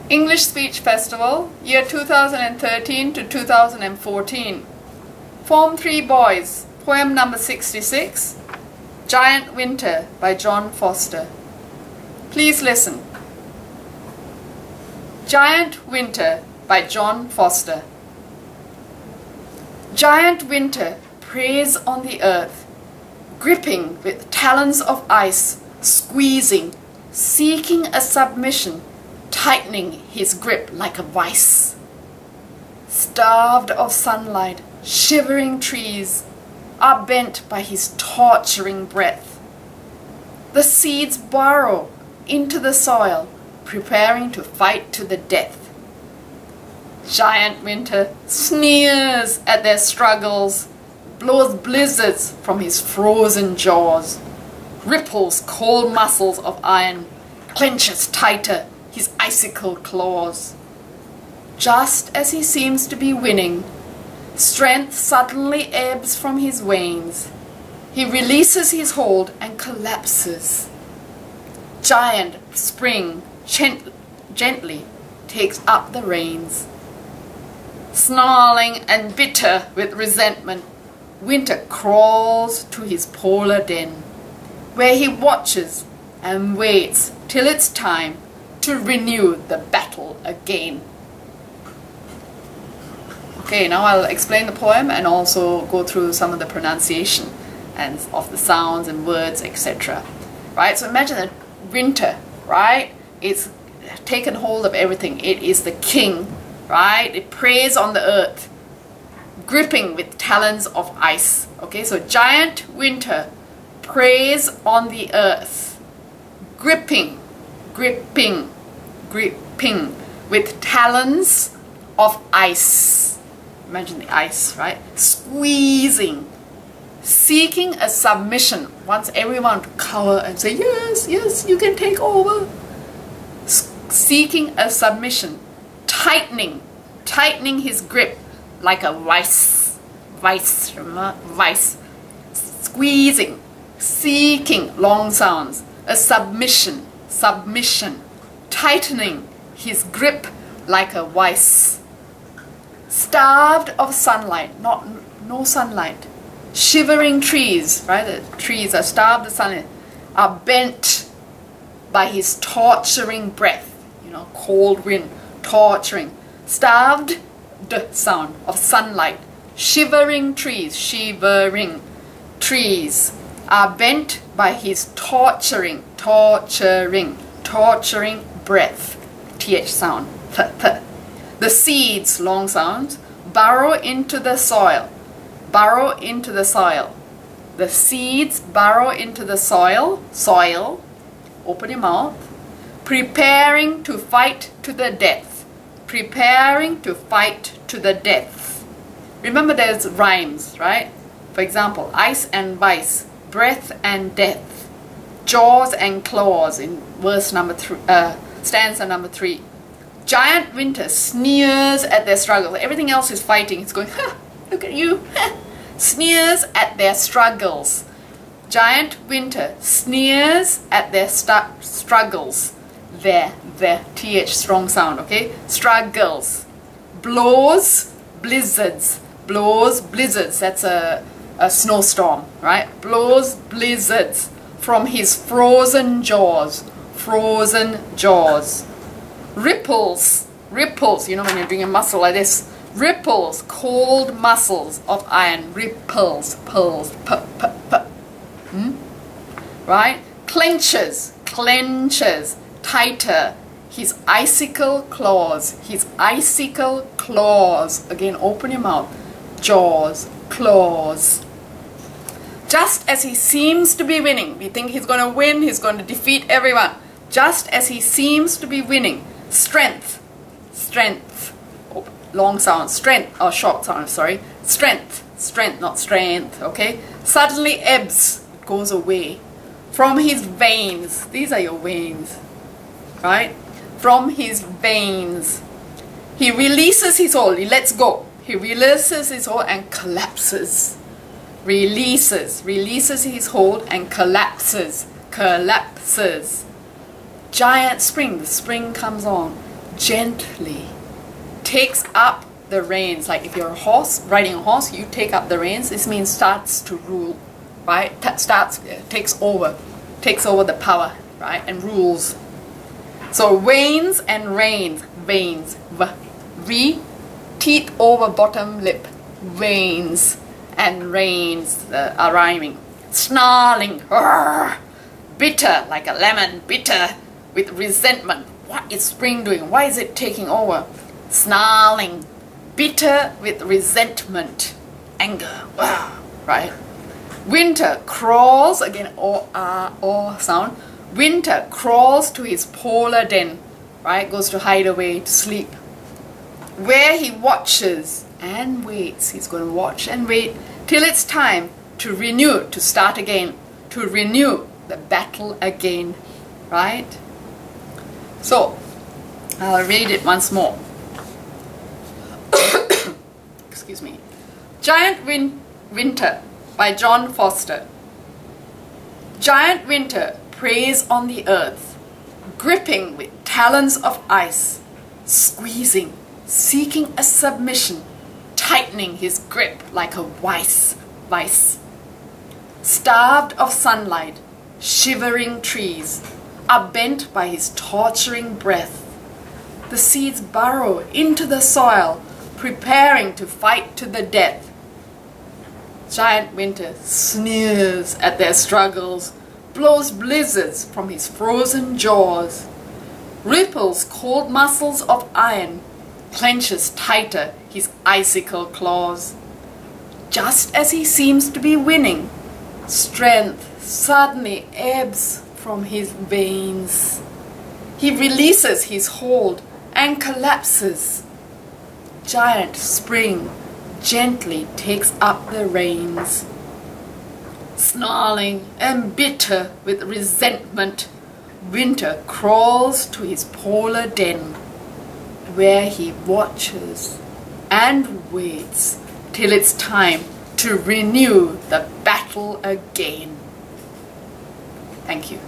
English Speech Festival, year 2013 to 2014. Form 3 Boys, poem number 66, Giant Winter by John Foster. Please listen. Giant Winter by John Foster. Giant Winter preys on the earth, gripping with talons of ice, squeezing, seeking a submission, tightening his grip like a vice. Starved of sunlight, shivering trees are bent by his torturing breath. The seeds burrow into the soil, preparing to fight to the death. Giant Winter sneers at their struggles, blows blizzards from his frozen jaws, ripples cold muscles of iron, clenches tighter his icicle claws. Just as he seems to be winning, strength suddenly ebbs from his veins. He releases his hold and collapses. Giant Spring gently takes up the reins. Snarling and bitter with resentment, Winter crawls to his polar den, where he watches and waits till it's time to renew the battle again. Okay, now I'll explain the poem and also go through some of the pronunciation and of the sounds and words, etc. Right? So imagine that winter, right? It's taken hold of everything. It is the king, right? It preys on the earth, gripping with talons of ice. Okay, so giant winter preys on the earth, gripping with talons of ice. Imagine the ice, right? Squeezing, seeking a submission, wants everyone to cower and say, yes, yes, you can take over. Seeking a submission, tightening his grip like a vice, remember? Vice. Squeezing, seeking, long sounds, a submission, tightening his grip like a vice. Starved of sunlight, no sunlight. Shivering trees, right? The trees are starved of sunlight, are bent by his torturing breath. You know, cold wind, torturing. Starved sound of sunlight. Shivering trees are bent by his torturing breath. TH sound. The seeds, long sounds, burrow into the soil. The seeds burrow into the soil, open your mouth, preparing to fight to the death. Remember there's rhymes, right? For example, ice and vice, breath and death, jaws and claws in verse number 3, stanza number 3. Giant Winter sneers at their struggles. Everything else is fighting. It's going, ha, look at you. Sneers at their struggles. Giant Winter sneers at their struggles. Their TH strong sound, okay? Struggles. Blows blizzards. That's a snowstorm, right? Blows blizzards from his frozen jaws. Ripples, you know when you're doing a muscle like this, ripples, cold muscles of iron, ripples, right? Clenches, tighter, his icicle claws, again open your mouth, jaws, claws. Just as he seems to be winning, we think he's going to win, he's going to defeat everyone. Just as he seems to be winning, strength, oh, long sound, strength, or short sound, sorry, strength, not strength, okay, suddenly ebbs, goes away, from his veins, these are your veins, right, from his veins, he releases his hold, he lets go, he releases his hold and collapses, releases his hold and collapses, Giant Spring, the spring comes on. gently takes up the reins. Like if you're a horse, riding a horse, you take up the reins. This means starts to rule, right? Takes over the power, right? And rules. So veins and reins, veins, v, teeth over bottom lip, veins and reins are rhyming. Snarling, bitter like a lemon, bitter with resentment. What is spring doing? Why is it taking over? Snarling, bitter with resentment, anger, right? Winter crawls, again O sound. Winter crawls to his polar den, right? Goes to hide away to sleep, where he watches and waits. He's going to watch and wait till it's time to renew, to start again, to renew the battle again, right? So, I'll read it once more. Excuse me. Giant Winter by John Foster. Giant Winter preys on the earth, gripping with talons of ice, squeezing, seeking a submission, tightening his grip like a vice. Starved of sunlight, shivering trees are bent by his torturing breath. The seeds burrow into the soil, preparing to fight to the death. Giant Winter sneers at their struggles, blows blizzards from his frozen jaws, ripples cold muscles of iron, clenches tighter his icicle claws. Just as he seems to be winning, strength suddenly ebbs from his veins. He releases his hold and collapses. Giant Spring gently takes up the reins. Snarling and bitter with resentment, Winter crawls to his polar den, where he watches and waits till it's time to renew the battle again. Thank you.